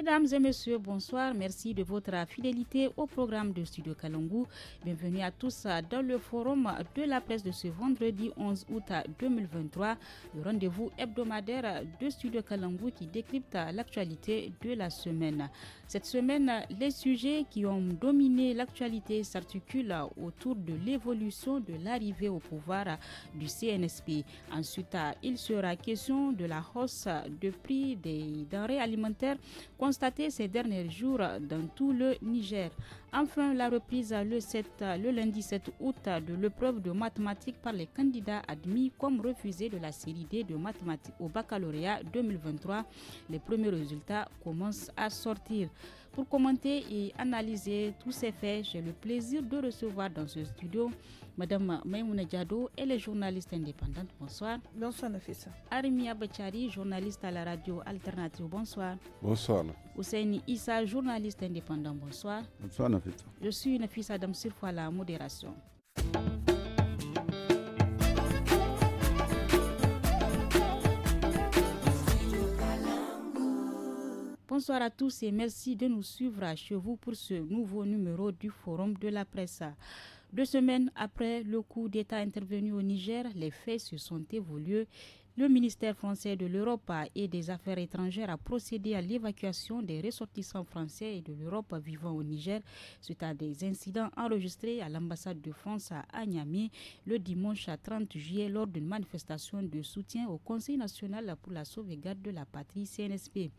Mesdames et messieurs, bonsoir. Merci de votre fidélité au programme de Studio Kalangu. Bienvenue à tous dans le forum de la presse de ce vendredi 11 août 2023, le rendez-vous hebdomadaire de Studio Kalangu qui décrypte l'actualité de la semaine. Cette semaine, les sujets qui ont dominé l'actualité s'articulent autour de l'évolution de l'arrivée au pouvoir du CNSP. Ensuite, il sera question de la hausse de prix des denrées alimentaires constatée ces derniers jours dans tout le Niger. Enfin, la reprise le lundi 7 août de l'épreuve de mathématiques par les candidats admis comme refusés de la série D de mathématiques au baccalauréat 2023. Les premiers résultats commencent à sortir. Pour commenter et analyser tous ces faits, j'ai le plaisir de recevoir dans ce studio Madame Maïmouna Diado, elle est journaliste indépendante. Bonsoir. Bonsoir Nafissa. Arimia Bachari, journaliste à la radio Alternative. Bonsoir. Bonsoir. Ousseini Issa, journaliste indépendant. Bonsoir. Bonsoir Nafissa. Je suis Nafissa Adam Sirfo à la modération. Bonsoir à tous et merci de nous suivre chez vous pour ce nouveau numéro du Forum de la presse. 2 semaines après le coup d'État intervenu au Niger, les faits se sont évolués. Le ministère français de l'Europe et des Affaires étrangères a procédé à l'évacuation des ressortissants français et de l'Europe vivant au Niger suite à des incidents enregistrés à l'ambassade de France à Niamey le dimanche 30 juillet lors d'une manifestation de soutien au Conseil national pour la sauvegarde de la patrie CNSP.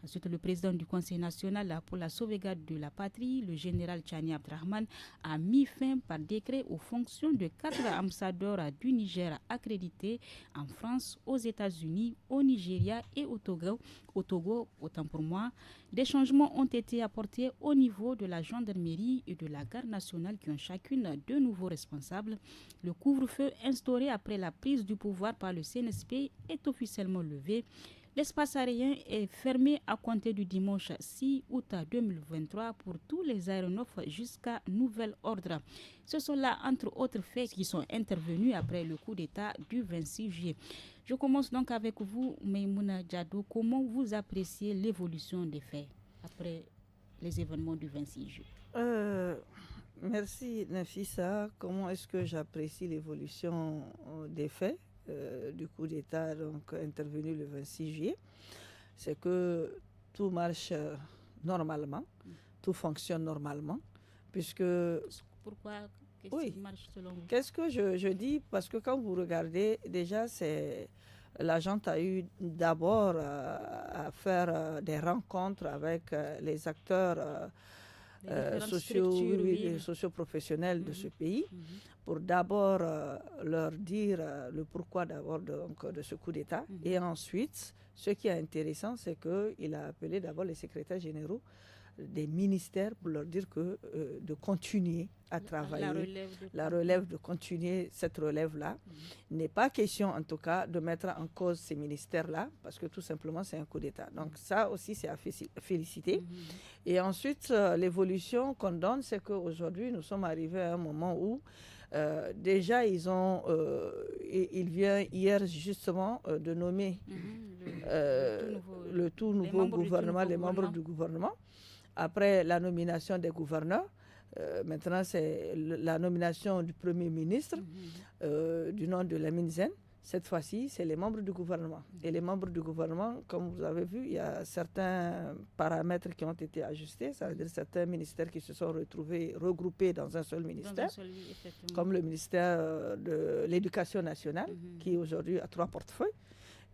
Ensuite, le président du Conseil national pour la sauvegarde de la patrie, le général Tchani Abdrahman, a mis fin par décret aux fonctions de 4 ambassadeurs du Niger accrédités en France, aux États-Unis, au Nigeria et au Togo, autant pour moi. Des changements ont été apportés au niveau de la gendarmerie et de la garde nationale qui ont chacune 2 nouveaux responsables. Le couvre-feu instauré après la prise du pouvoir par le CNSP est officiellement levé. L'espace aérien est fermé à compter du dimanche 6 août 2023 pour tous les aéronefs jusqu'à nouvel ordre. Ce sont là, entre autres faits, qui sont intervenus après le coup d'État du 26 juillet. Je commence donc avec vous, Maïmouna Diado. Comment vous appréciez l'évolution des faits après les événements du 26 juillet? Merci Nafissa. Comment est-ce que j'apprécie l'évolution des faits du coup d'État donc intervenu le 26 juillet? C'est que tout marche normalement, tout fonctionne normalement, puisque... Pourquoi? Oui. Marche selon vous? Qu'est-ce que je dis? Parce que quand vous regardez, déjà, la gente a eu d'abord à faire des rencontres avec les acteurs socio-professionnels de ce pays pour d'abord leur dire le pourquoi d'abord de ce coup d'État. Et ensuite, ce qui est intéressant, c'est qu'il a appelé d'abord les secrétaires généraux des ministères pour leur dire de continuer à travailler, la relève de continuer cette relève-là. Il n'est pas question en tout cas de mettre en cause ces ministères-là parce que tout simplement c'est un coup d'État. Donc ça aussi c'est à féliciter. Et ensuite l'évolution qu'on donne, c'est qu'aujourd'hui nous sommes arrivés à un moment où déjà il vient hier justement de nommer le tout nouveau gouvernement, les membres du gouvernement. Après la nomination des gouverneurs, maintenant c'est la nomination du Premier ministre du nom de Lamine Zen. Cette fois-ci, c'est les membres du gouvernement. Et les membres du gouvernement, comme vous avez vu, il y a certains paramètres qui ont été ajustés, ça veut dire certains ministères qui se sont regroupés dans un seul ministère, comme le ministère de l'Éducation nationale, qui aujourd'hui a 3 portefeuilles.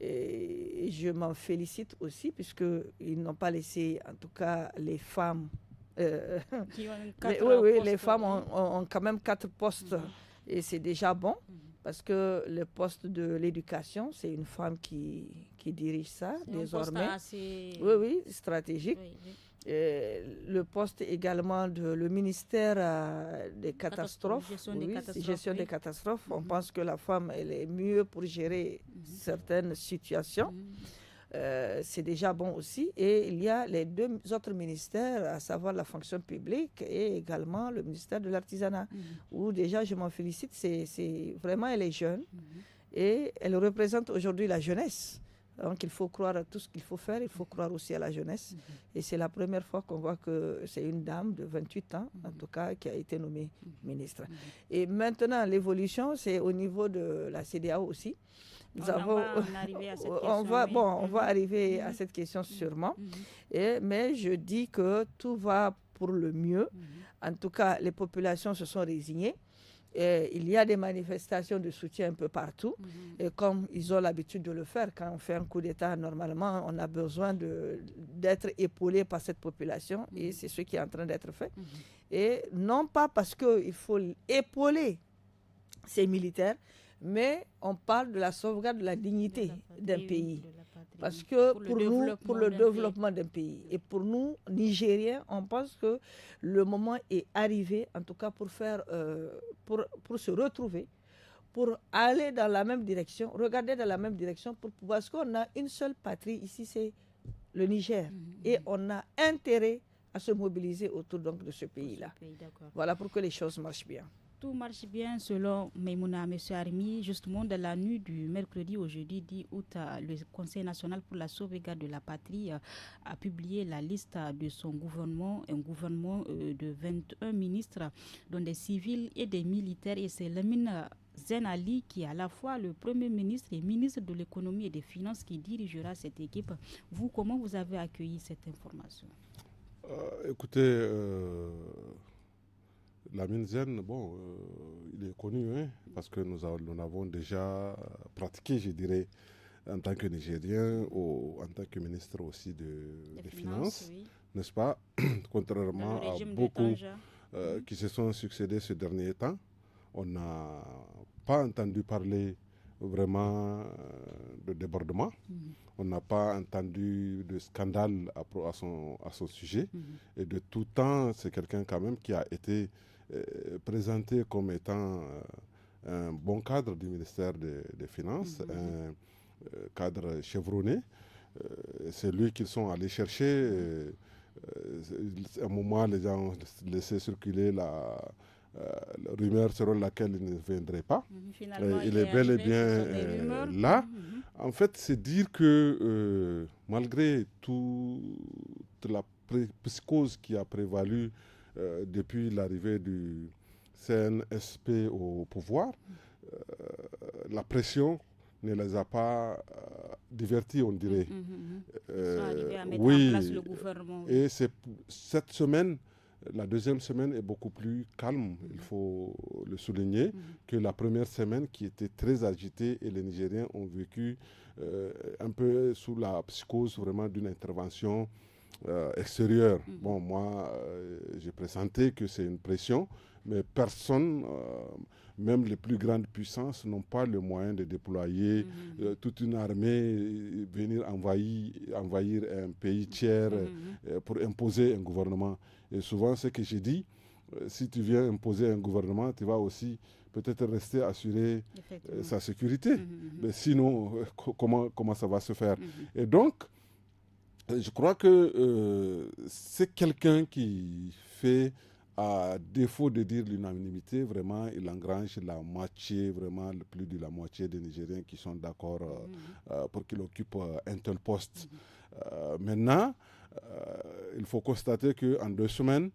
Et je m'en félicite aussi, puisqu'ils n'ont pas laissé, en tout cas, les femmes... les femmes ont quand même 4 postes, et c'est déjà bon. Parce que le poste de l'éducation, c'est une femme qui dirige ça désormais. Oui, stratégique. Le poste également le ministère des catastrophes, gestion des catastrophes. On pense que la femme, elle est mieux pour gérer certaines situations. C'est déjà bon aussi. Et il y a les 2 autres ministères, à savoir la fonction publique et également le ministère de l'artisanat, où déjà je m'en félicite, c'est vraiment elle est jeune et elle représente aujourd'hui la jeunesse. Donc il faut croire à tout ce qu'il faut faire, il faut croire aussi à la jeunesse. Et c'est la première fois qu'on voit que c'est une dame de 28 ans, en tout cas, qui a été nommée ministre. Et maintenant, l'évolution, c'est au niveau de la CEDEAO aussi. On va arriver à cette question. On va arriver à cette question sûrement. Mais je dis que tout va pour le mieux. En tout cas, les populations se sont résignées. Et il y a des manifestations de soutien un peu partout. Et comme ils ont l'habitude de le faire, quand on fait un coup d'État, normalement, on a besoin d'être épaulé par cette population. Et c'est ce qui est en train d'être fait. Et non pas parce qu'il faut épauler ces militaires, mais on parle de la sauvegarde de la dignité d'un pays. Parce que pour le développement d'un pays. Et pour nous, Nigériens, on pense que le moment est arrivé, en tout cas pour se retrouver, pour aller dans la même direction, regarder dans la même direction, parce qu'on a une seule patrie ici, c'est le Niger. Et on a intérêt à se mobiliser autour donc, de ce pays-là. Voilà pour que les choses marchent bien. Tout marche bien selon Maïmouna. M. Armi, justement, dans la nuit du mercredi au jeudi 10 août, le Conseil national pour la sauvegarde de la patrie a publié la liste de son gouvernement, un gouvernement de 21 ministres, dont des civils et des militaires. Et c'est Lamine Zen Ali, qui est à la fois le Premier ministre et ministre de l'économie et des finances, qui dirigera cette équipe. Vous, comment vous avez accueilli cette information? Écoutez, Lamine Zen, il est connu, parce que nous avons déjà pratiqué, je dirais, en tant que Nigérien, en tant que ministre aussi des Finances, oui. N'est-ce pas? Contrairement à beaucoup qui se sont succédés ces derniers temps, on n'a pas entendu parler vraiment de débordement. On n'a pas entendu de scandale à son sujet. Et de tout temps, c'est quelqu'un quand même qui a été présenté comme étant un bon cadre du ministère des Finances, un cadre chevronné. C'est lui qu'ils sont allés chercher. À un moment, les gens ont laissé circuler la rumeur selon laquelle il ne viendrait pas. Il est bel et bien là. En fait, c'est dire que malgré toute la psychose qui a prévalu depuis l'arrivée du CNSP au pouvoir, la pression ne les a pas divertis, on dirait. Ils sont arrivés à mettre en place le gouvernement. Et cette semaine, la deuxième semaine est beaucoup plus calme, il faut le souligner, que la première semaine qui était très agitée, et les Nigériens ont vécu un peu sous la psychose vraiment d'une intervention extérieure. Bon, moi, j'ai présenté que c'est une pression, mais personne, même les plus grandes puissances, n'ont pas le moyen de déployer toute une armée, venir envahir un pays tiers pour imposer un gouvernement. Et souvent, ce que j'ai dit, si tu viens imposer un gouvernement, tu vas aussi peut-être rester assurer sa sécurité. Mais sinon, comment ça va se faire? Et donc, je crois que c'est quelqu'un qui fait, à défaut de dire l'unanimité, vraiment, il engrange la moitié, vraiment plus de la moitié des Nigériens qui sont d'accord pour qu'il occupe un tel poste. Maintenant, il faut constater qu'en 2 semaines,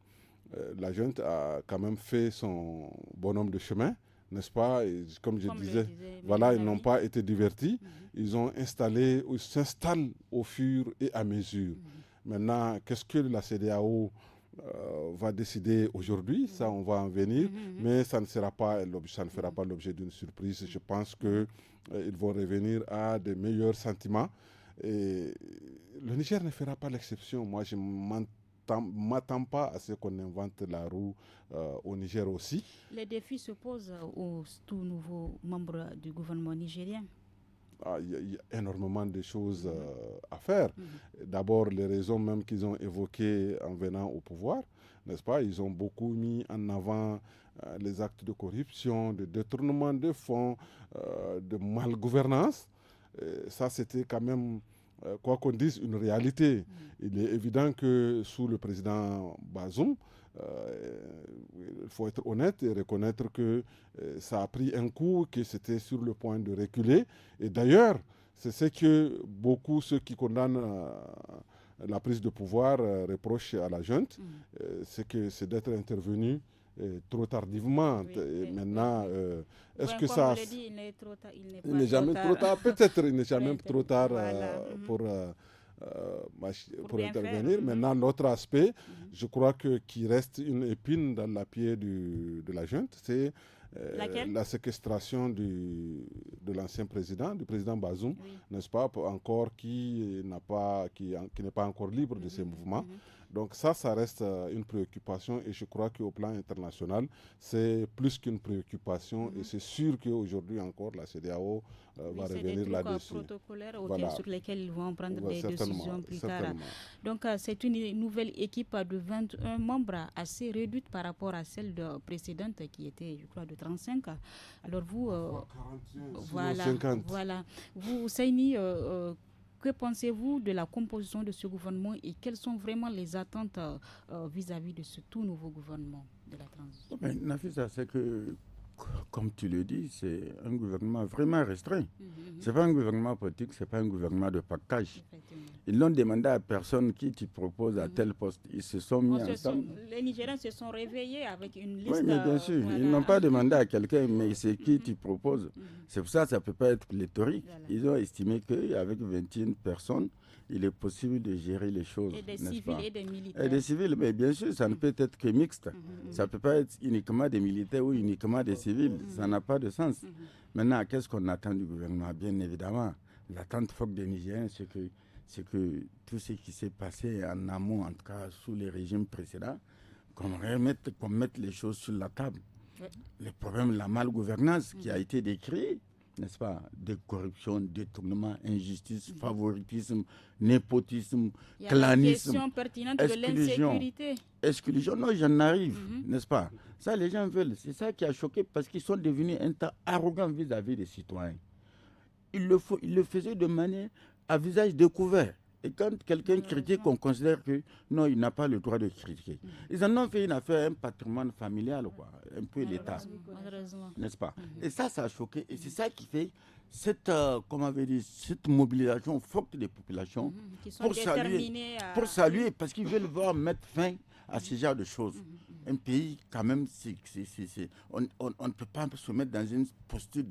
la junte a quand même fait son bonhomme de chemin, n'est-ce pas? Et comme je disais, voilà, ils n'ont pas été divertis. Ils ont installé, ils s'installent au fur et à mesure. Maintenant, qu'est-ce que la CEDEAO va décider aujourd'hui? Ça, on va en venir, mais ça ne fera pas l'objet d'une surprise. Je pense qu'ils vont revenir à de meilleurs sentiments. Et le Niger ne fera pas l'exception. Moi, je ne m'attends pas à ce qu'on invente la roue au Niger aussi. Les défis se posent aux tout nouveaux membres du gouvernement nigérien. Il y a énormément de choses à faire. D'abord, les raisons même qu'ils ont évoquées en venant au pouvoir, n'est-ce pas? Ils ont beaucoup mis en avant les actes de corruption, de détournement de fonds, de malgouvernance. Ça, c'était quand même, quoi qu'on dise, une réalité. Il est évident que sous le président Bazoum, il faut être honnête et reconnaître que ça a pris un coup, que c'était sur le point de reculer. Et d'ailleurs, C'est ce que beaucoup, ceux qui condamnent la prise de pouvoir, reprochent à la junte, c'est que c'est d'être intervenu trop tardivement. Maintenant, est-ce que ça... Dit, il n'est trop tard, il n'est jamais trop tard. Peut-être il n'est jamais trop tard pour intervenir. Maintenant, l'autre aspect, je crois qu'il reste une épine dans la pied de la junte, c'est la séquestration de l'ancien président, du président Bazoum, n'est-ce pas, qui n'est pas encore libre de ses mouvements. Donc ça reste une préoccupation et je crois qu'au plan international, c'est plus qu'une préoccupation et c'est sûr qu'aujourd'hui encore, la CEDEAO va revenir là-dessus. C'est des trucs protocolaires sur lesquels ils vont prendre des décisions plus tard. Donc c'est une nouvelle équipe de 21 membres assez réduite par rapport à celle précédente qui était, je crois, de 35. Alors vous, 50. Voilà. Vous, Seyni, que pensez-vous de la composition de ce gouvernement et quelles sont vraiment les attentes vis-à-vis de ce tout nouveau gouvernement de la transition? Nafisa, c'est que, comme tu le dis, c'est un gouvernement vraiment restreint. Ce n'est pas un gouvernement politique, ce n'est pas un gouvernement de pactage. Ils l'ont demandé à personne qui tu proposes à tel poste. Ils se sont mis ensemble. Les Nigériens se sont réveillés avec une liste. Oui, mais bien sûr. Ils n'ont pas demandé à quelqu'un, mais c'est qui tu proposes. C'est pour ça que ça ne peut pas être pléthorique. Ils ont estimé qu'avec 21 personnes, il est possible de gérer les choses. Et des civils et des militaires. Et des civils, mais bien sûr, ça ne peut être que mixte. Ça ne peut pas être uniquement des militaires ou uniquement des civils. Ça n'a pas de sens. Maintenant, qu'est-ce qu'on attend du gouvernement? Bien évidemment, l'attente forte des Nigériens, c'est que tout ce qui s'est passé en amont, en tout cas sous les régimes précédents, qu'on mette les choses sur la table. Le problème, la malgouvernance qui a été décrit, n'est-ce pas, de corruption, détournement, injustice, favoritisme, népotisme, clanisme, la question pertinente de l'insécurité. Exclusion, non, j'en arrive, n'est-ce pas? Ça, les gens veulent. C'est ça qui a choqué parce qu'ils sont devenus un temps arrogants vis-à-vis des citoyens. Ils le faisaient de manière à visage découvert. Et quand quelqu'un critique, on considère que non, il n'a pas le droit de critiquer. Ils en ont fait une affaire, un patrimoine familial, quoi, un peu l'État. N'est-ce pas? Et ça a choqué. Et c'est ça qui fait cette mobilisation forte des populations pour saluer, parce qu'ils veulent voir mettre fin à ce genre de choses. Un pays, quand même, on ne peut pas se mettre dans une posture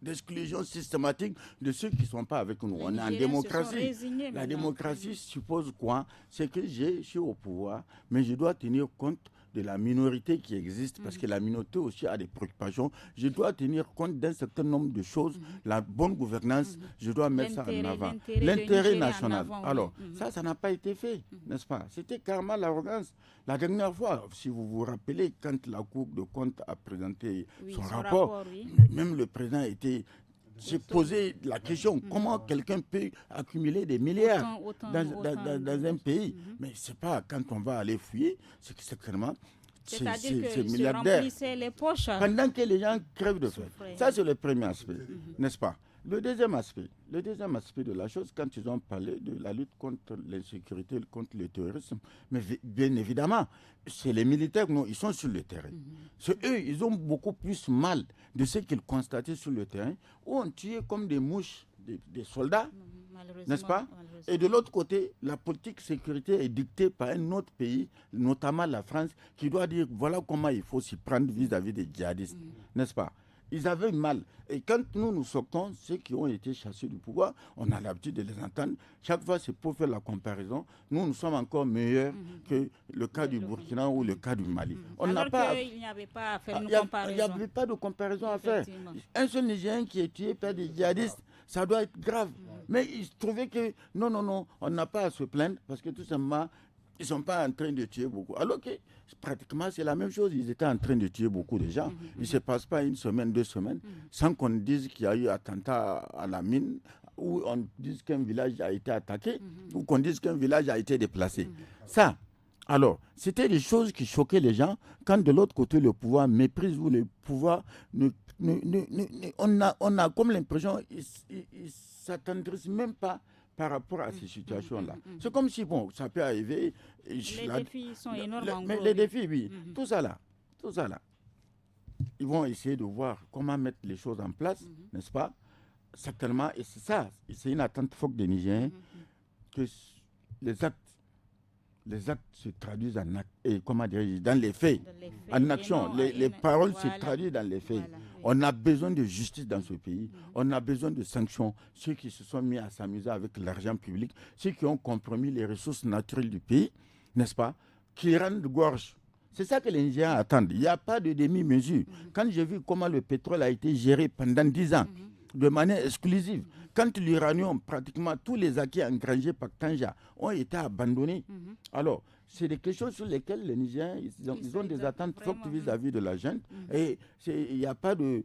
d'exclusion systématique de ceux qui ne sont pas avec nous. On est en démocratie. La démocratie suppose quoi? C'est que je suis au pouvoir, mais je dois tenir compte de la minorité qui existe, parce que la minorité aussi a des préoccupations. Je dois tenir compte d'un certain nombre de choses. La bonne gouvernance, je dois mettre ça en avant. L'intérêt national. Alors, ça n'a pas été fait, n'est-ce pas? C'était carrément l'arrogance. La dernière fois, si vous vous rappelez, quand la Cour de compte a présenté son rapport, même le président s'est posé la question, comment quelqu'un peut accumuler des milliards dans un pays? Mais ce n'est pas quand on va aller fouiller, c'est que certainement, c'est-à-dire que milliardaire. Les poches. Pendant que les gens crèvent de faim. Ça, c'est le premier aspect, n'est-ce pas? Le deuxième aspect de la chose, quand ils ont parlé de la lutte contre l'insécurité, contre le terrorisme, mais bien évidemment, c'est les militaires, non, ils sont sur le terrain. C'est eux, ils ont beaucoup plus mal de ce qu'ils constataient sur le terrain, où on tuait comme des mouches des soldats, n'est-ce pas? Et de l'autre côté, la politique sécurité est dictée par un autre pays, notamment la France, qui doit dire voilà comment il faut s'y prendre vis-à-vis des djihadistes, n'est-ce pas? Ils avaient mal. Et quand nous sortons, ceux qui ont été chassés du pouvoir, on a l'habitude de les entendre. Chaque fois, c'est pour faire la comparaison. Nous sommes encore meilleurs que le cas du Burkina ou le cas du Mali. Il n'y avait pas à faire une comparaison. Il n'y avait pas de comparaison à faire. Un seul Nigérien qui est tué par des djihadistes, ça doit être grave. Mais ils trouvaient que non, on n'a pas à se plaindre parce que tout simplement, ils ne sont pas en train de tuer beaucoup. Alors que pratiquement c'est la même chose. Ils étaient en train de tuer beaucoup de gens. Il ne se passe pas une semaine, 2 semaines, sans qu'on dise qu'il y a eu attentat à la mine, ou on dise qu'un village a été attaqué, ou qu'on dise qu'un village a été déplacé. Ça, alors, c'était des choses qui choquaient les gens quand de l'autre côté le pouvoir méprise ou le pouvoir on a comme l'impression qu'ils ne s'attendrissent même pas par rapport à ces situations-là. C'est comme si, bon, ça peut arriver. Les défis sont énormes. Mais les défis, oui. Tout ça là. Ils vont essayer de voir comment mettre les choses en place, n'est-ce pas? certainement, et c'est ça, c'est une attente forte des Nigériens, que les actes se traduisent en actes, et dans les faits, en action. Les paroles se traduisent dans les faits. Voilà. On a besoin de justice dans ce pays. On a besoin de sanctions. Ceux qui se sont mis à s'amuser avec l'argent public, ceux qui ont compromis les ressources naturelles du pays, n'est-ce pas, qui rendent gorge. C'est ça que les Nigériens attendent. Il n'y a pas de demi-mesure. Quand j'ai vu comment le pétrole a été géré pendant 10 ans, de manière exclusive, quand l'uranium, pratiquement tous les acquis engrangés par Tanja ont été abandonnés. Alors, c'est des questions sur lesquelles les Nigériens ils ont des attentes fortes vis-à-vis de la junte. Et il n'y a pas de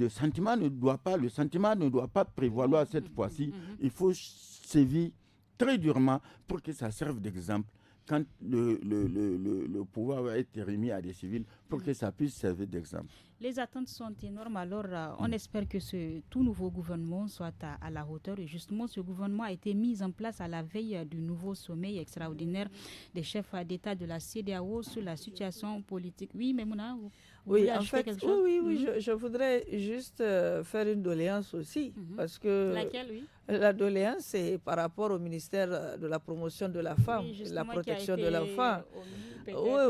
sentiment, le sentiment ne doit pas prévaloir cette fois-ci. Il faut sévir très durement pour que ça serve d'exemple quand le pouvoir va être remis à des civils, pour que ça puisse servir d'exemple. Les attentes sont énormes, alors on espère que ce tout nouveau gouvernement soit à la hauteur. Et justement, ce gouvernement a été mis en place à la veille du nouveau sommet extraordinaire des chefs d'État de la CEDEAO sur la situation politique. Oui, Memouna, oui, en fait, je voudrais juste faire une doléance aussi. Parce que laquelle, oui? La doléance, c'est par rapport au ministère de la promotion de la femme, de la protection de l'enfant.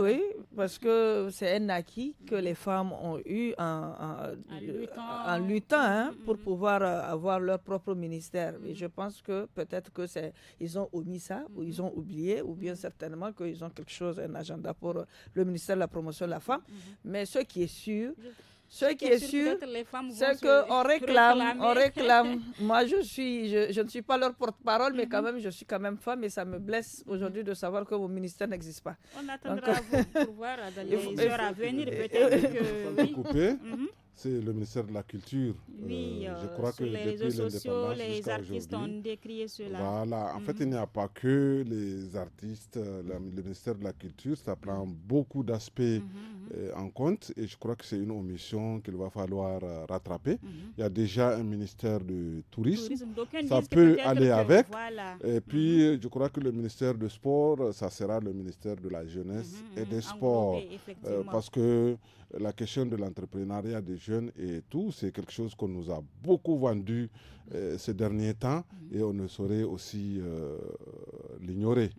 Oui, parce que c'est un acquis que les femmes ont eu en luttant pour pouvoir avoir leur propre ministère. Et je pense que peut-être que ils ont omis ça, ou ils ont oublié, ou bien certainement qu'ils ont quelque chose, un agenda pour le ministère de la promotion de la femme. Mais ce qui est sûr, c'est qu'on réclame. Moi, je ne suis pas leur porte-parole, mais quand même, je suis quand même femme et ça me blesse aujourd'hui de savoir que mon ministère n'existe pas. On attendra pour voir dans les heures à venir peut-être que... C'est le ministère de la Culture. Oui, je crois que les réseaux sociaux, les artistes ont décrié cela. Voilà, en fait, il n'y a pas que les artistes. Le ministère de la Culture, ça prend beaucoup d'aspects en compte et je crois que c'est une omission qu'il va falloir rattraper. Il y a déjà un ministère de tourisme, ça peut aller avec. Voilà. Et puis, je crois que le ministère de Sport, ça sera le ministère de la Jeunesse et des Sports. Parce que la question de l'entrepreneuriat des jeunes et tout, c'est quelque chose qu'on nous a beaucoup vendu ces derniers temps et on ne saurait aussi l'ignorer.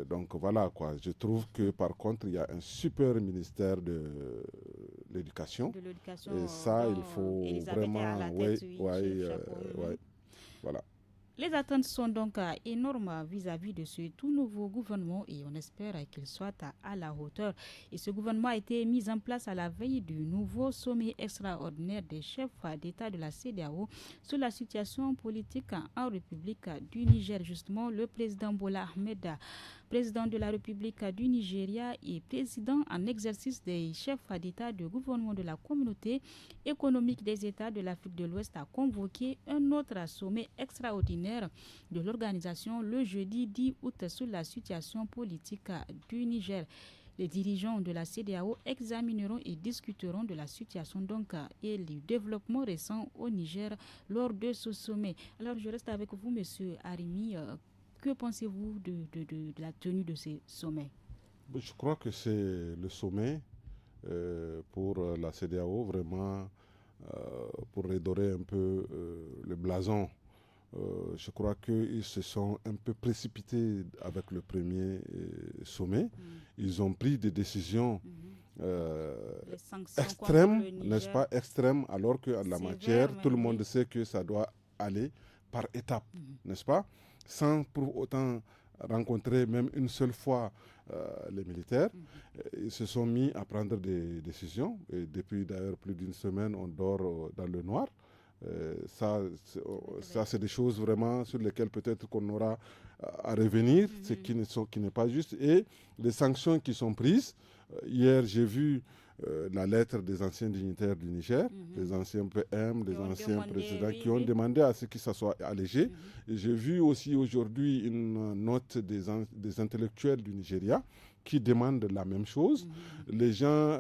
Donc voilà quoi. Je trouve que par contre, il y a un super ministère de l'éducation. Et ça, il faut vraiment... Voilà. Les attentes sont donc énormes vis-à-vis de ce tout nouveau gouvernement et on espère qu'il soit à la hauteur. Et ce gouvernement a été mis en place à la veille du nouveau sommet extraordinaire des chefs d'État de la CEDEAO sur la situation politique en République du Niger. Justement, le président Bola Ahmed, président de la République du Nigeria et président en exercice des chefs d'État de gouvernement de la communauté économique des États de l'Afrique de l'Ouest a convoqué un autre sommet extraordinaire de l'organisation le jeudi 10 août sur la situation politique du Niger. Les dirigeants de la CEDEAO examineront et discuteront de la situation et du développement récent au Niger lors de ce sommet. Alors je reste avec vous, Monsieur Arimi. Que pensez-vous de la tenue de ces sommets? Je crois que c'est le sommet pour la CEDEAO, vraiment pour redorer un peu le blason. Je crois qu'ils se sont un peu précipités avec le premier sommet. Ils ont pris des décisions extrêmes, n'est-ce pas, extrêmes, alors qu'en la matière, tout le monde sait que ça doit aller par étapes, n'est-ce pas, sans pour autant rencontrer même une seule fois les militaires. Ils se sont mis à prendre des décisions. Et depuis d'ailleurs plus d'une semaine, on dort dans le noir. Ça, c'est des choses vraiment sur lesquelles peut-être qu'on aura à revenir, ce qui n'est pas juste. Et les sanctions qui sont prises, hier j'ai vu la lettre des anciens dignitaires du Niger, les anciens PM, les anciens présidents qui ont demandé à ce que ça soit allégé. Et j'ai vu aussi aujourd'hui une note des intellectuels du Nigeria qui demandent la même chose. Les gens,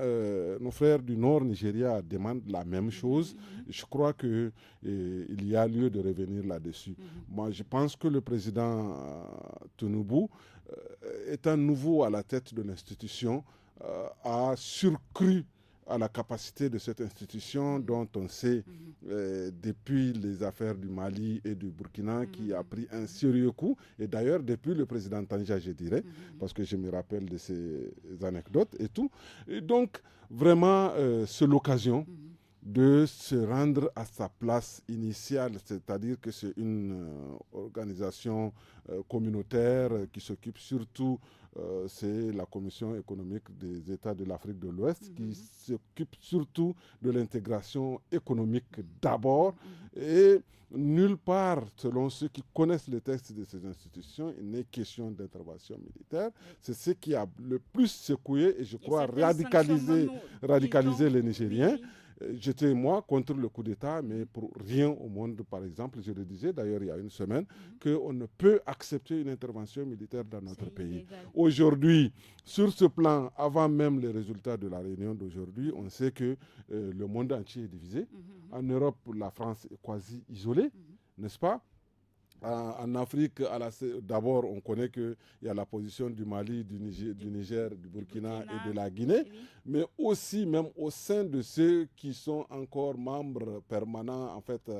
nos frères du Nord Nigeria demandent la même chose. Je crois qu'il y a lieu de revenir là-dessus. Moi, je pense que le président Tinubu, étant nouveau à la tête de l'institution, a surcru à la capacité de cette institution dont on sait depuis les affaires du Mali et du Burkina qui a pris un sérieux coup. Et d'ailleurs, depuis le président Tanja, je dirais, parce que je me rappelle de ces anecdotes et tout. Et donc, vraiment, c'est l'occasion de se rendre à sa place initiale, c'est-à-dire que c'est une organisation communautaire qui s'occupe surtout, c'est la Commission économique des États de l'Afrique de l'Ouest, qui s'occupe surtout de l'intégration économique d'abord, et nulle part, selon ceux qui connaissent les textes de ces institutions, il n'est question d'intervention militaire. C'est ce qui a le plus secoué et je crois radicalisé les Nigériens. J'étais, moi, contre le coup d'État, mais pour rien au monde, par exemple, je le disais d'ailleurs il y a une semaine, qu'on ne peut accepter une intervention militaire dans notre pays. Aujourd'hui, sur ce plan, avant même les résultats de la réunion d'aujourd'hui, on sait que le monde entier est divisé. En Europe, la France est quasi isolée, n'est-ce pas ? En Afrique, d'abord, on connaît qu'il y a la position du Mali, du Niger, du Burkina et de la Guinée, mais aussi même au sein de ceux qui sont encore membres permanents, en fait,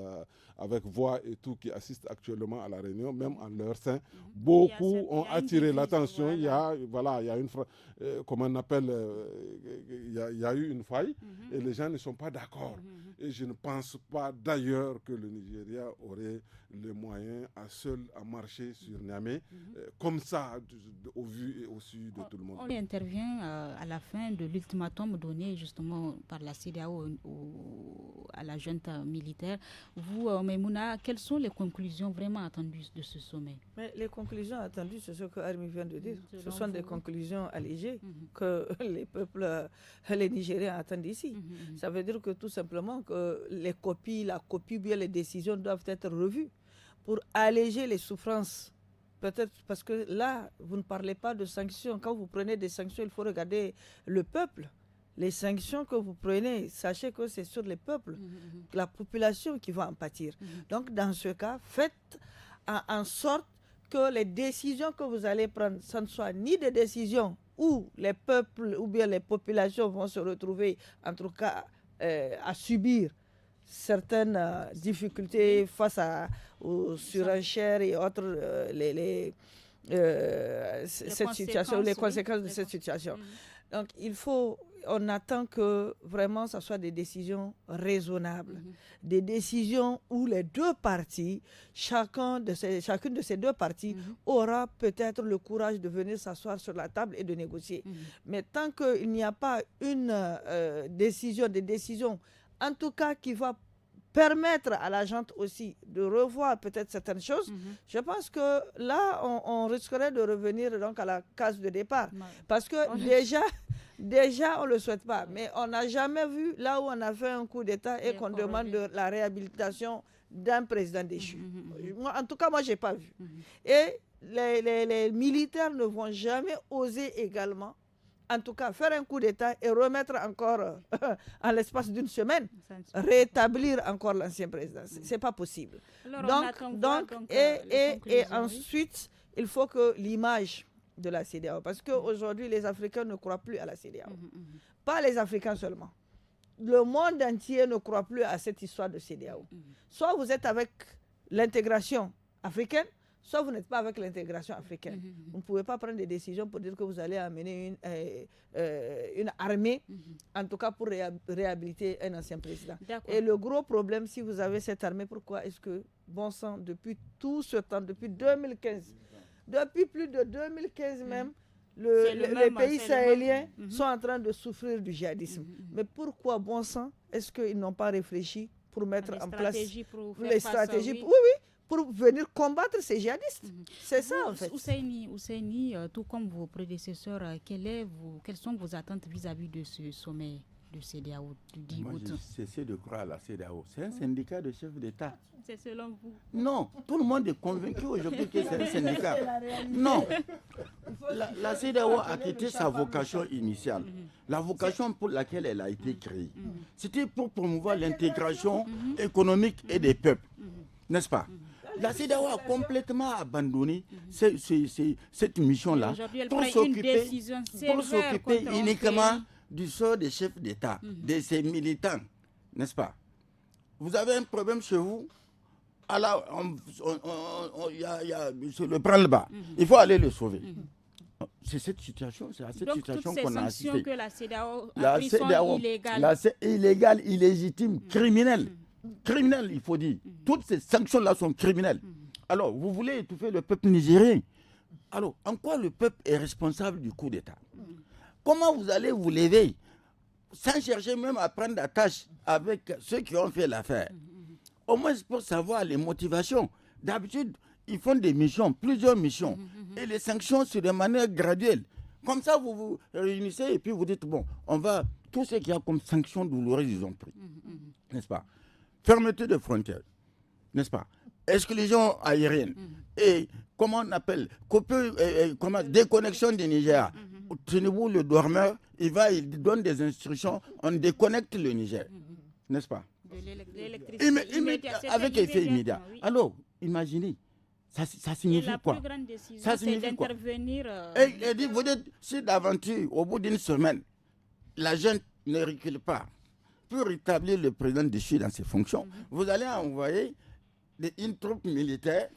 avec voix et tout, qui assistent actuellement à la réunion, même en leur sein, beaucoup ont attiré l'attention. Il y a une, comment on appelle, il y a eu une faille et les gens ne sont pas d'accord. Et je ne pense pas d'ailleurs que le Nigeria aurait les moyens à marcher sur Niamey, comme ça, au vu et au su de tout le monde. On intervient à la fin de l'ultimatum donné justement par la CEDEAO à la junte militaire. Vous, Maïmouna, quelles sont les conclusions vraiment attendues de ce sommet? Mais les conclusions attendues, c'est ce que Armi vient de dire. Ce sont des conclusions allégées que les peuples, les Nigériens attendent ici. Ça veut dire que tout simplement que la copie, bien les décisions doivent être revues pour alléger les souffrances. Peut-être parce que là, vous ne parlez pas de sanctions. Quand vous prenez des sanctions, il faut regarder le peuple. Les sanctions que vous prenez, sachez que c'est sur les peuples, la population qui va en pâtir. Donc, dans ce cas, faites en sorte que les décisions que vous allez prendre, ça ne soit ni des décisions où les peuples ou bien les populations vont se retrouver, en tout cas, à subir certaines difficultés face aux surenchères et autres, cette situation, les conséquences de cette situation. Donc, on attend que vraiment ça soit des décisions raisonnables, des décisions où les deux parties, chacune de ces deux parties aura peut-être le courage de venir s'asseoir sur la table et de négocier. Mais tant qu'il n'y a pas une des décisions, en tout cas qui va permettre à la junte aussi de revoir peut-être certaines choses, je pense que là, on risquerait de revenir donc à la case de départ. Parce que déjà, on ne le souhaite pas. Mais on n'a jamais vu là où on a fait un coup d'État et qu'on demande de la réhabilitation d'un président déchu. En tout cas, moi, je n'ai pas vu. Et les militaires ne vont jamais oser également, en tout cas, faire un coup d'État et remettre encore, en l'espace d'une semaine, rétablir encore l'ancien président. Ce n'est pas possible. Alors, et ensuite, il faut que l'image de la CEDEAO, parce qu'aujourd'hui, les Africains ne croient plus à la CEDEAO. Pas les Africains seulement. Le monde entier ne croit plus à cette histoire de CEDEAO. Soit vous êtes avec l'intégration africaine, soit vous n'êtes pas avec l'intégration africaine. Vous ne pouvez pas prendre des décisions pour dire que vous allez amener une armée, en tout cas pour réhabiliter un ancien président. Et le gros problème, si vous avez cette armée, pourquoi est-ce que, bon sang, depuis tout ce temps, depuis 2015, depuis plus de 2015 même, les pays sahéliens sont en train de souffrir du djihadisme. Mais pourquoi, bon sang, est-ce qu'ils n'ont pas réfléchi pour mettre en place les stratégies pour venir combattre ces djihadistes? C'est ça, en fait. Ousseini, tout comme vos prédécesseurs, quelles sont vos attentes vis-à-vis de ce sommet de CEDEAO du 10 août? J'ai cessé de croire à la CEDEAO. C'est un syndicat de chefs d'État. C'est selon vous? Non, tout le monde est convaincu aujourd'hui que c'est un syndicat. Non, la CEDEAO a quitté sa vocation initiale. La vocation pour laquelle elle a été créée, c'était pour promouvoir l'intégration économique et des peuples. N'est-ce pas? La CEDEAO a complètement abandonné cette mission-là pour s'occuper uniquement du sort des chefs d'État, de ses militants, n'est-ce pas? Vous avez un problème chez vous, alors il y a le branle-bas. Il faut aller le sauver. C'est cette situation, c'est à cette situation qu'on a assisté. Donc, toutes ces sanctions que la CEDEAO a prises sont illégales. Illégales, illégitimes, criminelles. Criminelles, il faut dire. Toutes ces sanctions-là sont criminelles. Alors, vous voulez étouffer le peuple nigérien. Alors, en quoi le peuple est responsable du coup d'État? Comment vous allez vous lever sans chercher même à prendre la tâche avec ceux qui ont fait l'affaire? Au moins pour savoir les motivations. D'habitude, ils font des missions, plusieurs missions. Et les sanctions, c'est de manière graduelle. Comme ça, vous vous réunissez et puis vous dites, bon, on va... Tout ce qu'il y a comme sanctions douloureuses, ils ont pris. N'est-ce pas? Fermeté de frontières. N'est-ce pas? Exclusion aérienne. Et comment on appelle? Déconnexion du Niger. Tenez-vous le dormeur, il donne des instructions, on déconnecte le Niger. N'est-ce pas? Avec effet immédiat. Oui. Alors, imaginez, ça signifie quoi? La plus grande décision, ça signifie c'est d'intervenir. Et dit, vous dites, si d'aventure, au bout d'une semaine, la jeune ne recule pas pour rétablir le président déchu dans ses fonctions, vous allez envoyer une troupe militaire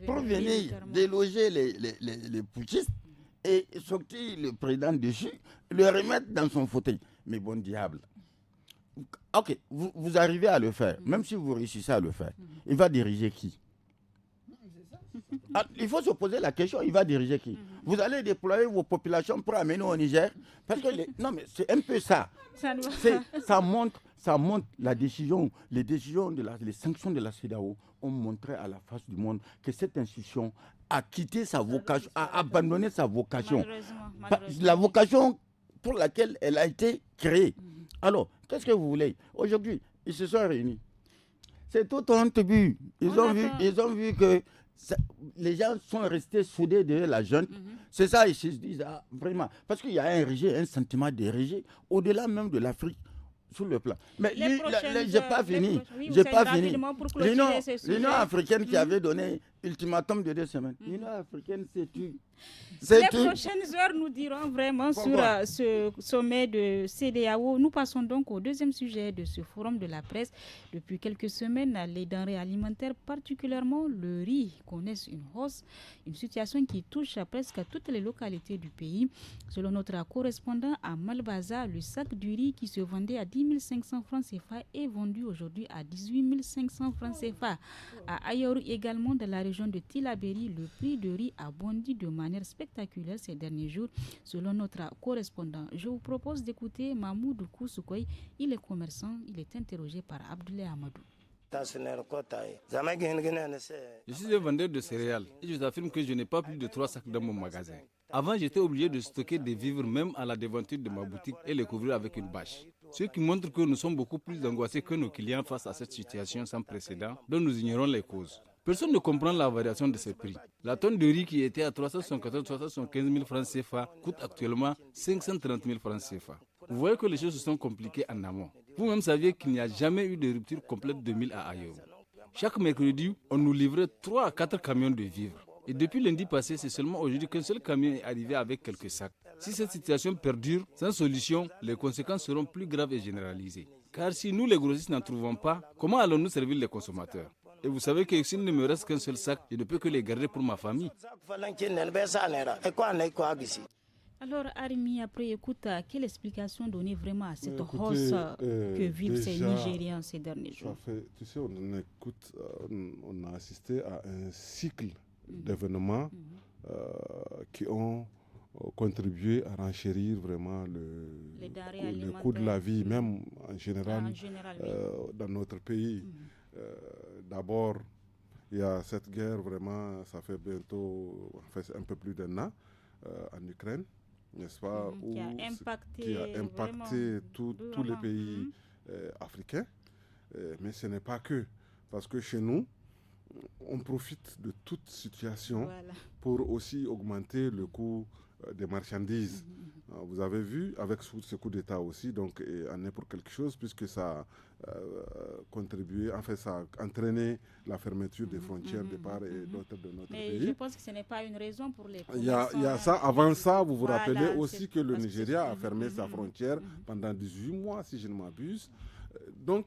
pour venir déloger les putschistes et sortir le président déchu, le remettre dans son fauteuil. Mais bon diable. Ok, vous arrivez à le faire, même si vous réussissez à le faire. Il va diriger qui? Il faut se poser la question, il va diriger qui? Vous allez déployer vos populations pour amener au Niger? Parce que non, mais c'est un peu ça. Ça montre la décision, les sanctions de la CEDEAO ont montré à la face du monde que cette institution a quitté sa vocation, a abandonné sa vocation. Malheureusement. La vocation pour laquelle elle a été créée. Alors, qu'est-ce que vous voulez? Aujourd'hui, ils se sont réunis. C'est tout un but. Ils ont vu que les gens sont restés soudés derrière la junte. C'est ça, ils se disent, vraiment. Parce qu'il y a un sentiment de rejet, au-delà même de l'Afrique, sur le plan. Mais j'ai pas fini. L'Union africaine qui avait donné ultimatum de 2 semaines. L'Union africaine, c'est tu. Les prochaines heures nous diront vraiment sur ce sommet de CEDEAO. Nous passons donc au deuxième sujet de ce forum de la presse. Depuis quelques semaines, les denrées alimentaires, particulièrement le riz, connaissent une hausse, une situation qui touche presque toutes les localités du pays. Selon notre correspondant à Malbaza, le sac du riz qui se vendait à 10 500 francs CFA est vendu aujourd'hui à 18 500 francs CFA. À Ayoru également, dans la région de Tilaberi, le prix de riz a bondi de manière spectaculaire ces derniers jours, selon notre correspondant. Je vous propose d'écouter Mahmoud Koussoukoy. Il est commerçant, il est interrogé par Abdoulaye Amadou. Je suis un vendeur de céréales et je vous affirme que je n'ai pas plus de 3 sacs dans mon magasin. Avant, j'étais obligé de stocker des vivres même à la devanture de ma boutique et les couvrir avec une bâche. Ce qui montre que nous sommes beaucoup plus angoissés que nos clients face à cette situation sans précédent dont nous ignorons les causes. Personne ne comprend la variation de ces prix. La tonne de riz qui était à 374-375 000 francs CFA coûte actuellement 530 000 francs CFA. Vous voyez que les choses se sont compliquées en amont. Vous-même saviez qu'il n'y a jamais eu de rupture complète de mille à Ayoru. Chaque mercredi, on nous livrait 3 à 4 camions de vivres. Et depuis lundi passé, c'est seulement aujourd'hui qu'un seul camion est arrivé avec quelques sacs. Si cette situation perdure, sans solution, les conséquences seront plus graves et généralisées. Car si nous, les grossistes, n'en trouvons pas, comment allons-nous servir les consommateurs? Et vous savez que s'il ne me reste qu'un seul sac, je ne peux que les garder pour ma famille. Alors, Arimi, après écoute, quelle explication donner vraiment à cette hausse que vivent ces Nigériens ces derniers jours? Tu sais, on a assisté à un cycle d'événements qui ont contribué à renchérir vraiment le coût de la vie, même en général, dans notre pays. D'abord, il y a cette guerre vraiment, ça fait bientôt, un peu plus d'1 an en Ukraine, n'est-ce pas, qui a impacté tous les pays africains. Mais ce n'est pas que, parce que chez nous, on profite de toute situation pour aussi augmenter le coût des marchandises. Vous avez vu, avec ce coup d'État aussi, donc en est pour quelque chose, puisque ça contribué, ça a entraîné la fermeture des frontières de part et d'autre de notre pays. Mais je pense que ce n'est pas une raison pour les Il y a ça. Avant ça, vous vous rappelez aussi que le Nigeria a fermé sa frontière pendant 18 mois, si je ne m'abuse. Donc,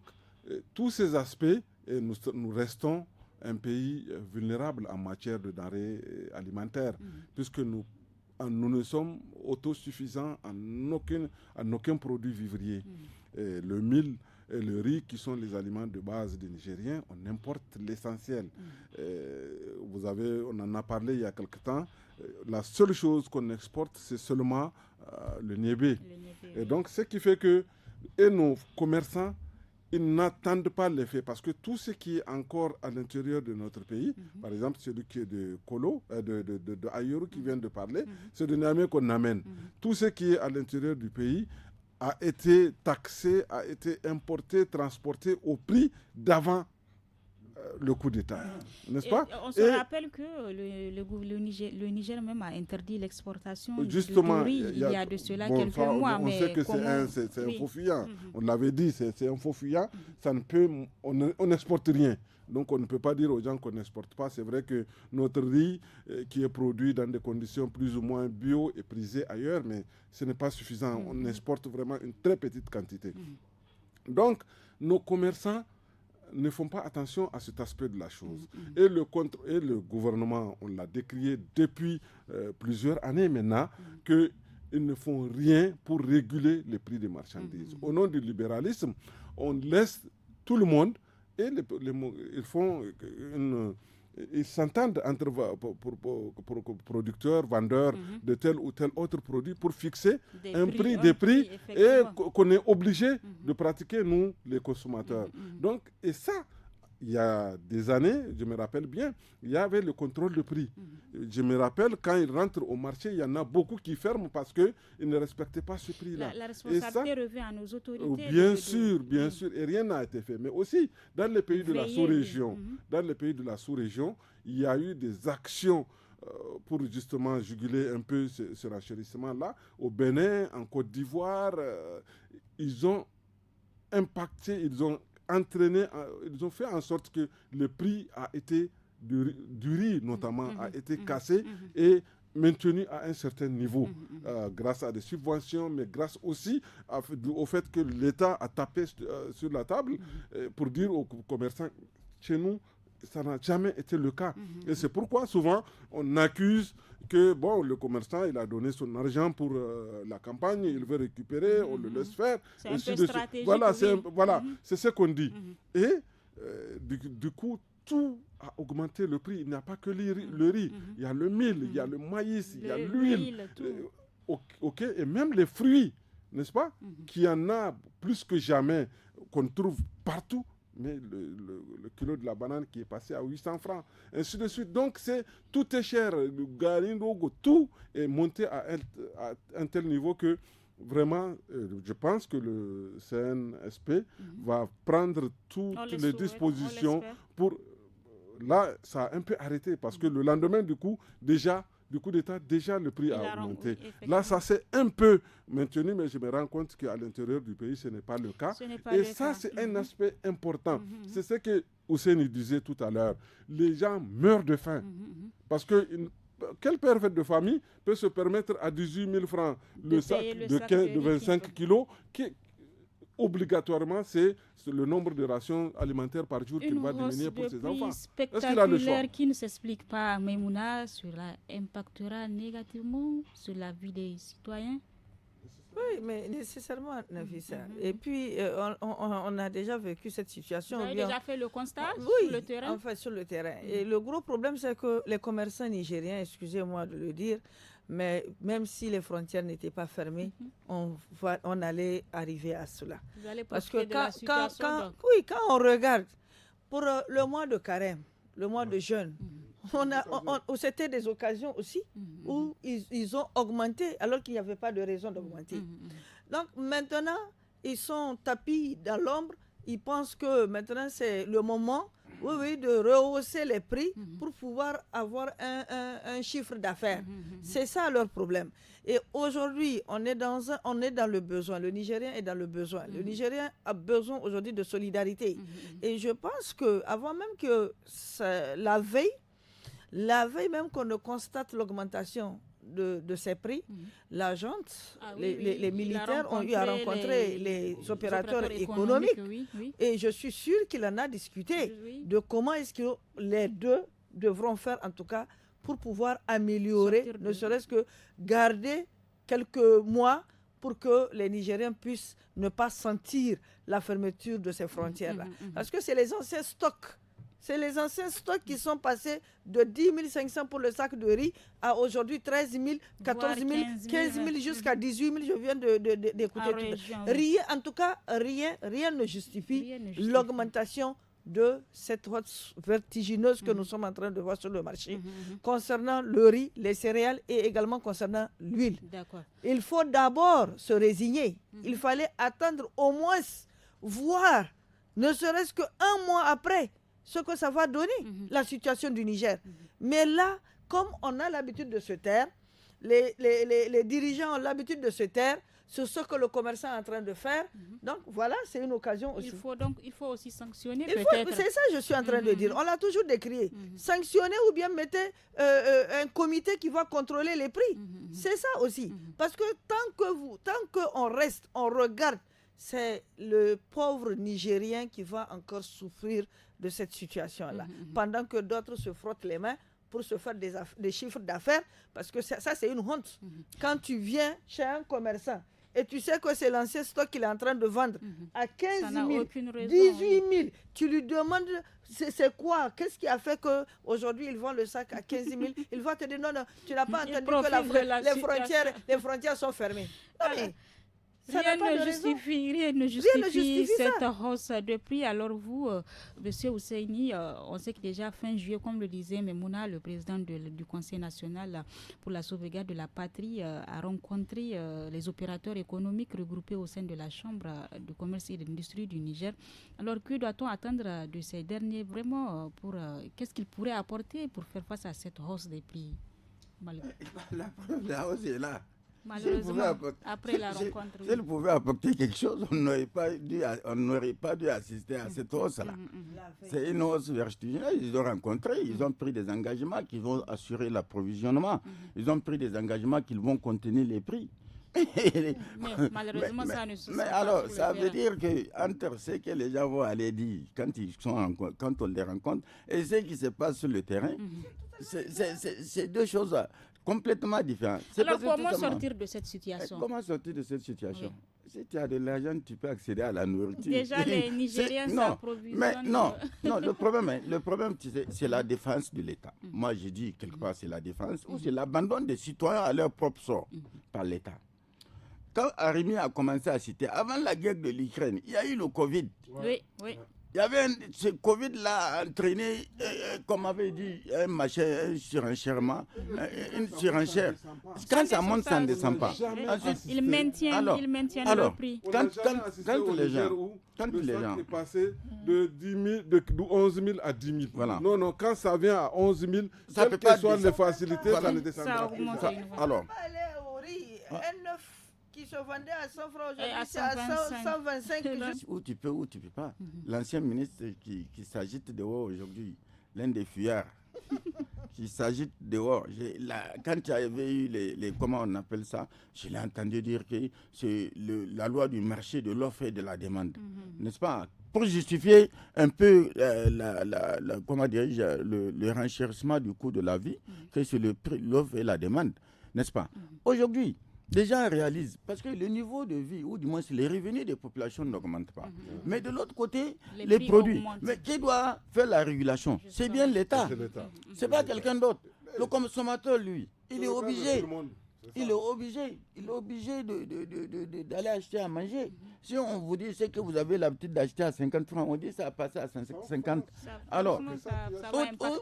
tous ces aspects, nous restons un pays vulnérable en matière de denrées alimentaires, puisque nous ne sommes autosuffisants en aucun produit vivrier. Le mil et le riz, qui sont les aliments de base des Nigériens, on importe l'essentiel. On en a parlé il y a quelque temps. La seule chose qu'on exporte, c'est seulement le niébé. Et donc, ce qui fait que nos commerçants, ils n'attendent pas l'effet, parce que tout ce qui est encore à l'intérieur de notre pays, par exemple celui qui est de Kolo, de Ayoru qui vient de parler, c'est de Niamey qu'on amène. Tout ce qui est à l'intérieur du pays a été taxé, a été importé, transporté au prix d'avant le coup d'État, n'est-ce pas? On se rappelle que le Niger même a interdit l'exportation justement, de riz il y a de cela quelques mois. On sait que c'est un faux fuyant. On l'avait dit, c'est un faux fuyant. On n'exporte rien. Donc on ne peut pas dire aux gens qu'on n'exporte pas. C'est vrai que notre riz qui est produit dans des conditions plus ou moins bio est prisé ailleurs, mais ce n'est pas suffisant. On exporte vraiment une très petite quantité. Donc nos commerçants ne font pas attention à cet aspect de la chose. Et le gouvernement, on l'a décrié depuis plusieurs années maintenant, qu'ils ne font rien pour réguler les prix des marchandises. Au nom du libéralisme, on laisse tout le monde et ils s'entendent entre producteurs, vendeurs de tel ou tel autre produit pour fixer des prix et qu'on est obligé de pratiquer, nous, les consommateurs. Donc, et ça, il y a des années, je me rappelle bien, il y avait le contrôle de prix. Je me rappelle, quand ils rentrent au marché, il y en a beaucoup qui ferment parce qu'ils ne respectaient pas ce prix-là. La responsabilité revient à nos autorités. Bien sûr, et rien n'a été fait. Mais aussi, dans les pays de la sous-région, il y a eu des actions pour justement juguler un peu ce renchérissement-là. Au Bénin, en Côte d'Ivoire, ils ont impacté, ils ont fait en sorte que le prix du riz notamment a été cassé et maintenu à un certain niveau grâce à des subventions, mais grâce aussi au fait que l'État a tapé sur la table pour dire aux commerçants, chez nous, ça n'a jamais été le cas. Et c'est pourquoi souvent on accuse que le commerçant, il a donné son argent pour la campagne, il veut récupérer, on le laisse faire. C'est un peu stratégique. C'est ce qu'on dit. Et du coup, tout a augmenté le prix. Il n'y a pas que le riz. Il y a le mil, il y a le maïs, il y a l'huile. Et même les fruits, n'est-ce pas? Qu'il y en a plus que jamais, qu'on trouve partout. Mais le kilo de la banane qui est passé à 800 francs, ainsi de suite. Donc, tout est cher. Le garindogo, tout est monté à un tel niveau que vraiment, je pense que le CNSP va prendre toutes les dispositions pour... Là, ça a un peu arrêté parce que le lendemain du coup d'État, déjà le prix a augmenté. Là, ça s'est un peu maintenu, mais je me rends compte qu'à l'intérieur du pays, ce n'est pas le cas. Et ça, c'est un aspect important. C'est ce que Hussein disait tout à l'heure. Les gens meurent de faim. Parce que quel père de famille peut se permettre à 18 000 francs le sac de 25 kilos obligatoirement, c'est le nombre de rations alimentaires par jour qu'il va diminuer pour ses enfants. Est-ce qu'il a le choix? Qui ne s'explique pas, Maïmouna, cela impactera négativement sur la vie des citoyens? Oui, mais nécessairement, Nafissa. Et puis, on a déjà vécu cette situation. Vous avez déjà fait le constat sur le terrain? En fait, sur le terrain. Et le gros problème, c'est que les commerçants nigériens, excusez-moi de le dire, mais même si les frontières n'étaient pas fermées, on allait arriver à cela. Vous allez parce que quand on regarde, pour le mois de carême, le mois de jeûne, c'était des occasions aussi où ils ont augmenté alors qu'il n'y avait pas de raison d'augmenter. Donc maintenant, ils sont tapis dans l'ombre. Ils pensent que maintenant c'est le moment de rehausser les prix pour pouvoir avoir un chiffre d'affaires. C'est ça leur problème. Et aujourd'hui, on est dans le besoin. Le Nigérien est dans le besoin. Le Nigérien a besoin aujourd'hui de solidarité. Et je pense qu'avant même que la veille même qu'on ne constate l'augmentation de ces prix, la junte, les militaires ont eu à rencontrer les opérateurs économiques. Et je suis sûre qu'il en a discuté de comment est-ce que les deux devront faire, en tout cas, pour pouvoir améliorer, ne serait-ce que garder quelques mois pour que les Nigériens puissent ne pas sentir la fermeture de ces frontières-là. Parce que c'est les anciens stocks. C'est les anciens stocks qui sont passés de 10 500 pour le sac de riz à aujourd'hui 13 000, 14 000, 15 000 jusqu'à 18 000. Je viens d'écouter tout ça. Rien, en tout cas, rien ne justifie l'augmentation de cette hausse vertigineuse que nous sommes en train de voir sur le marché concernant le riz, les céréales et également concernant l'huile. Il faut d'abord se résigner. Il fallait attendre au moins, voir, ne serait-ce qu'un mois après, ce que ça va donner, la situation du Niger. Mais là, comme on a l'habitude de se taire, les dirigeants ont l'habitude de se taire sur ce que le commerçant est en train de faire. Donc voilà, c'est une occasion aussi. Il faut aussi sanctionner c'est ça que je suis en train de dire. On l'a toujours décrié. Sanctionner ou bien mettez un comité qui va contrôler les prix. C'est ça aussi. Parce que tant qu'on reste, on regarde, c'est le pauvre Nigérien qui va encore souffrir de cette situation-là. Pendant que d'autres se frottent les mains pour se faire des chiffres d'affaires, parce que ça c'est une honte. Quand tu viens chez un commerçant et tu sais que c'est l'ancien stock qu'il est en train de vendre à 15 000, 18 000, tu lui demandes c'est quoi, qu'est-ce qui a fait qu'aujourd'hui ils vendent le sac à 15 000, il va te dire non, tu n'as pas entendu que les frontières sont fermées. Non, mais, rien ne justifie cette hausse de prix. Alors vous, M. Ousseini, on sait que déjà fin juillet, comme le disait Memouna, le président du Conseil national pour la sauvegarde de la patrie, a rencontré les opérateurs économiques regroupés au sein de la Chambre de commerce et d'industrie du Niger. Alors que doit-on attendre de ces derniers vraiment qu'est-ce qu'ils pourraient apporter pour faire face à cette hausse des prix? La hausse est là. Malheureusement, après la rencontre. Si elle pouvait apporter quelque chose, on n'aurait pas dû assister à cette hausse-là. C'est une hausse vertigineuse. Ils ont rencontré, ils ont pris des engagements qui vont assurer l'approvisionnement. Ils ont pris des engagements qui vont contenir les prix. Mais malheureusement, ça ne se passe pas. Mais alors, ça veut dire qu'entre ce que les gens vont aller dire quand on les rencontre et ce qui se passe sur le terrain, c'est deux choses complètement différentes. Alors, comment sortir de cette situation? Comment sortir de cette situation? Si tu as de l'argent, tu peux accéder à la nourriture. Déjà, les Nigériens s'approvisionnent. Non, le problème, c'est la défense de l'État. Moi, je dis quelque part, c'est la défense ou c'est l'abandon des citoyens à leur propre sort par l'État. Quand Arimi a commencé à citer, avant la guerre de l'Ukraine, il y a eu le Covid. Oui. Il y avait ce Covid-là entraîné, comme avait dit, un surenchèrement, une surenchère. Quand ça monte, ça ne descend pas. Ensuite, il maintient le prix. Quand les gens est passé de 11 000 à 10 000. Voilà. Non, quand ça vient à 11 000, quelles que soient les facilités, ça ne descendra pas. Alors, un œuf qui se vendait à 100 francs aujourd'hui, c'est à 125. Où tu peux pas. L'ancien ministre qui s'agite dehors aujourd'hui, l'un des fuyards, qui s'agite dehors. Quand il y avait eu les comment on appelle ça, je l'ai entendu dire que c'est la loi du marché de l'offre et de la demande. N'est-ce pas? Pour justifier un peu le renchérissement du coût de la vie, que c'est le prix, l'offre et la demande. N'est-ce pas? Aujourd'hui, les gens réalisent, parce que le niveau de vie, ou du moins les revenus des populations n'augmentent pas. Mais de l'autre côté, les produits. Mais qui doit faire la régulation? C'est bien l'État. C'est pas quelqu'un d'autre. Le consommateur, lui, il est obligé. Il est obligé d'aller acheter à manger. Si on vous dit c'est que vous avez l'habitude d'acheter à 50 francs, on dit ça a passé à 50. Alors,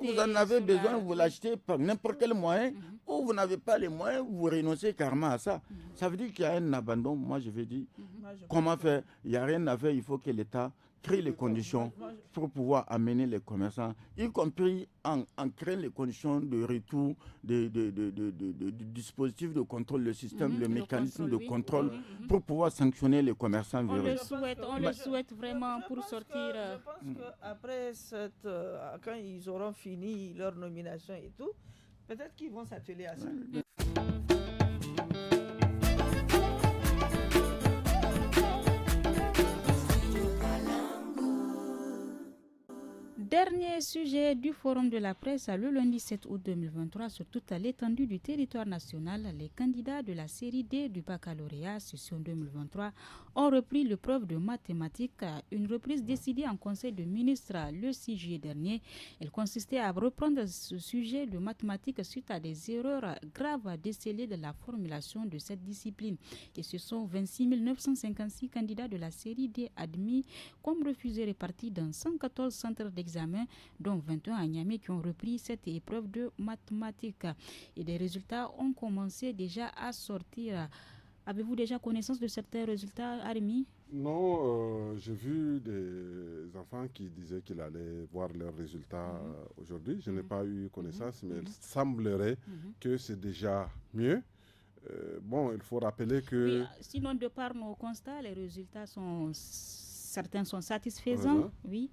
vous en avez besoin, vous l'achetez par n'importe quel moyen, ou vous n'avez pas les moyens, vous renoncez carrément à ça. Ça veut dire qu'il y a un abandon. Moi, je vais dire, comment faire? Il n'y a rien à faire, il faut que l'État crée les conditions pour pouvoir amener les commerçants, y compris en créant les conditions de retour du dispositif de contrôle, le système, le mécanisme de contrôle, pour pouvoir sanctionner les commerçants. On le souhaite vraiment pour sortir. Je pense qu'après quand ils auront fini leur nomination et tout, peut-être qu'ils vont s'atteler à ça. Dernier sujet du Forum de la presse, le lundi 7 août 2023, sur toute l'étendue du territoire national, les candidats de la série D du baccalauréat session 2023 ont repris l'épreuve de mathématiques, une reprise décidée en Conseil de ministres le 6 juillet dernier. Elle consistait à reprendre ce sujet de mathématiques suite à des erreurs graves décelées de la formulation de cette discipline. Et ce sont 26 956 candidats de la série D admis comme refusés répartis dans 114 centres d'examen, dont 21 à Niamey, qui ont repris cette épreuve de mathématiques. Et des résultats ont commencé déjà à sortir. Avez-vous déjà connaissance de certains résultats, Arimi? Non, j'ai vu des enfants qui disaient qu'ils allaient voir leurs résultats aujourd'hui. Je n'ai pas eu connaissance, mais il semblerait que c'est déjà mieux. Bon, il faut rappeler que... Oui, sinon, de par nos constats, les résultats sont... Certains sont satisfaisants, oui.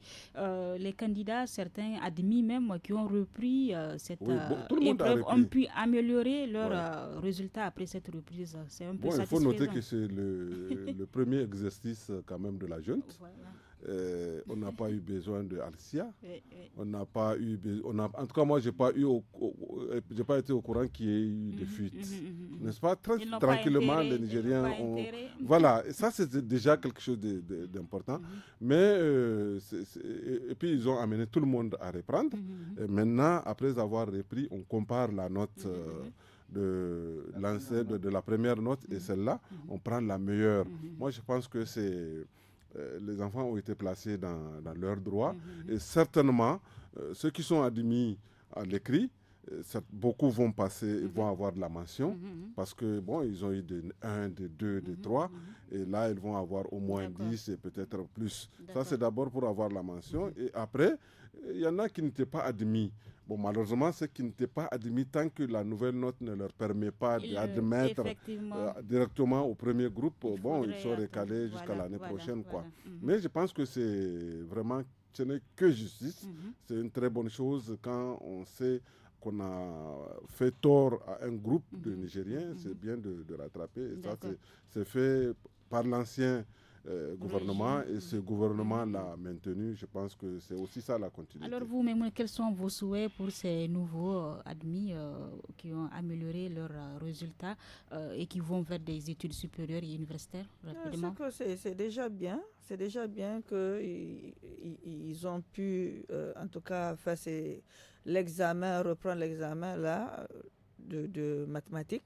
Les candidats, certains admis même, qui ont repris cette épreuve, ont pu améliorer leurs résultats après cette reprise. C'est un peu satisfaisant. Il faut noter que c'est le premier exercice quand même de la junte. Voilà. On n'a pas eu besoin de Alcia. On n'a pas eu en tout cas, moi, j'ai pas été au courant qu'il y ait eu des fuites. N'est-ce pas? Très tranquillement, les Nigériens ont... Voilà, et ça, c'est déjà quelque chose d'important. Mais, et puis, ils ont amené tout le monde à reprendre. Et maintenant, après avoir repris, on compare la note de la première note et celle-là. On prend la meilleure. Moi, je pense que c'est... les enfants ont été placés dans leurs droits et certainement ceux qui sont admis à l'écrit, beaucoup vont passer, vont avoir de la mention parce que bon, ils ont eu des 1, des 2, des 3 et là ils vont avoir au moins 10 et peut-être plus. Ça c'est d'abord pour avoir la mention et après il y en a qui n'étaient pas admis. Bon, malheureusement, ceux qui n'étaient pas admis tant que la nouvelle note ne leur permet pas d'admettre directement au premier groupe, ils sont recalés jusqu'à l'année prochaine. Quoi. Mais je pense que c'est vraiment, ce n'est que justice. C'est une très bonne chose quand on sait qu'on a fait tort à un groupe de Nigériens. C'est bien de rattraper. Et ça, c'est fait par l'ancien gouvernement et ce gouvernement l'a maintenu. Je pense que c'est aussi ça la continuité. Alors vous-même, quels sont vos souhaits pour ces nouveaux admis qui ont amélioré leurs résultats et qui vont vers des études supérieures et universitaires rapidement? C'est déjà bien. C'est déjà bien qu'ils ont pu, en tout cas, faire reprendre l'examen là de mathématiques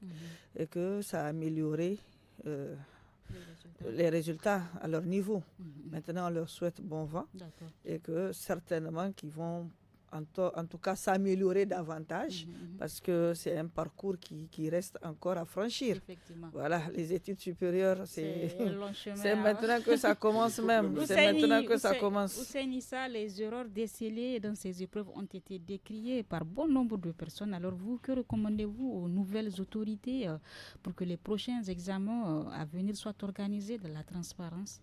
et que ça a amélioré les résultats à leur niveau. Maintenant, on leur souhaite bon vent et que certainement qu'ils vont en tout cas s'améliorer davantage parce que c'est un parcours qui reste encore à franchir. Voilà, les études supérieures, c'est maintenant que ça commence même. C'est maintenant que ça commence. Ousseinissa, les erreurs décelées dans ces épreuves ont été décriées par bon nombre de personnes. Alors vous, que recommandez-vous aux nouvelles autorités pour que les prochains examens à venir soient organisés dans la transparence?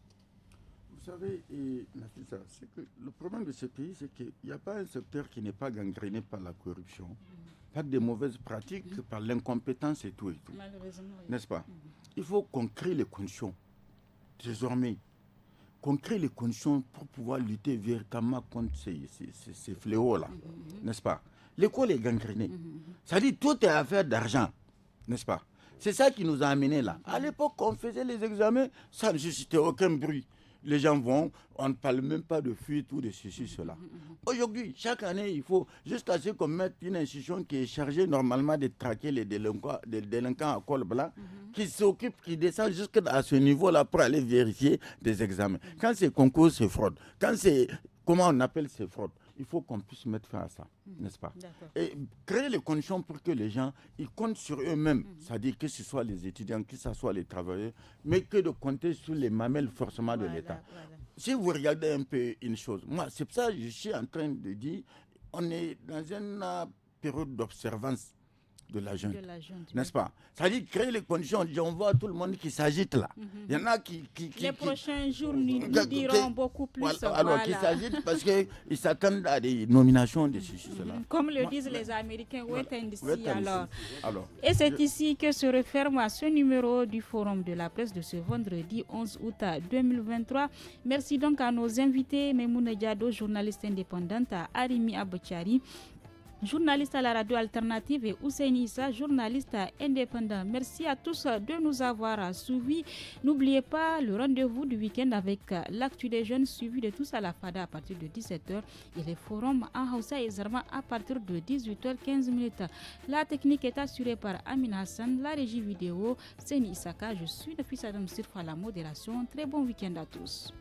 Vous savez, Nafisa, c'est que le problème de ce pays, c'est qu'il n'y a pas un secteur qui n'est pas gangréné par la corruption, par des mauvaises pratiques, par l'incompétence et tout. Malheureusement, oui. N'est-ce pas? Il faut qu'on crée les conditions, désormais, qu'on crée les conditions pour pouvoir lutter véritablement contre ces fléaux-là, n'est-ce pas? L'école est gangrénée. Ça dit tout est affaire d'argent, n'est-ce pas? C'est ça qui nous a amenés là. À l'époque, quand on faisait les examens, ça ne suscitait aucun bruit. Les gens vont, on ne parle même pas de fuite ou de ceci, cela. Aujourd'hui, chaque année, il faut juste assez qu'on mette une institution qui est chargée normalement de traquer les délinquants à col blanc, qui s'occupe, qui descend jusqu'à ce niveau-là pour aller vérifier des examens. Quand c'est concours, c'est fraude. Quand c'est, comment on appelle ces fraudes? Il faut qu'on puisse mettre fin à ça, n'est-ce pas? Et créer les conditions pour que les gens, ils comptent sur eux-mêmes, c'est-à-dire que ce soit les étudiants, que ce soit les travailleurs, mais que de compter sur les mamelles forcément de l'État. si vous regardez un peu une chose, moi, c'est pour ça que je suis en train de dire, on est dans une période d'observance de la junte, n'est-ce pas? C'est-à-dire créer les conditions, on voit tout le monde qui s'agite là. Il y en a qui les prochains jours nous diront beaucoup plus. Alors qui s'agitent parce qu'ils s'attendent à des nominations de ceci, cela. Comme le disent les Américains, wait and see alors. Et c'est ici que se referme à ce numéro du Forum de la presse de ce vendredi 11 août 2023. Merci donc à nos invités, Memouna Diado, journaliste indépendante, à Arimi Abouchari, journaliste à la radio alternative, et Hussein Issa, journaliste indépendant. Merci à tous de nous avoir suivis. N'oubliez pas le rendez-vous du week-end avec l'actu des jeunes suivi de tous à la FADA à partir de 17h et les forums en Hausa et Zarma à partir de 18h15. La technique est assurée par Amin Hassan, la régie vidéo Seni Isaka. Je suis Nafisa Adam Sirfa à la modération. Très bon week-end à tous.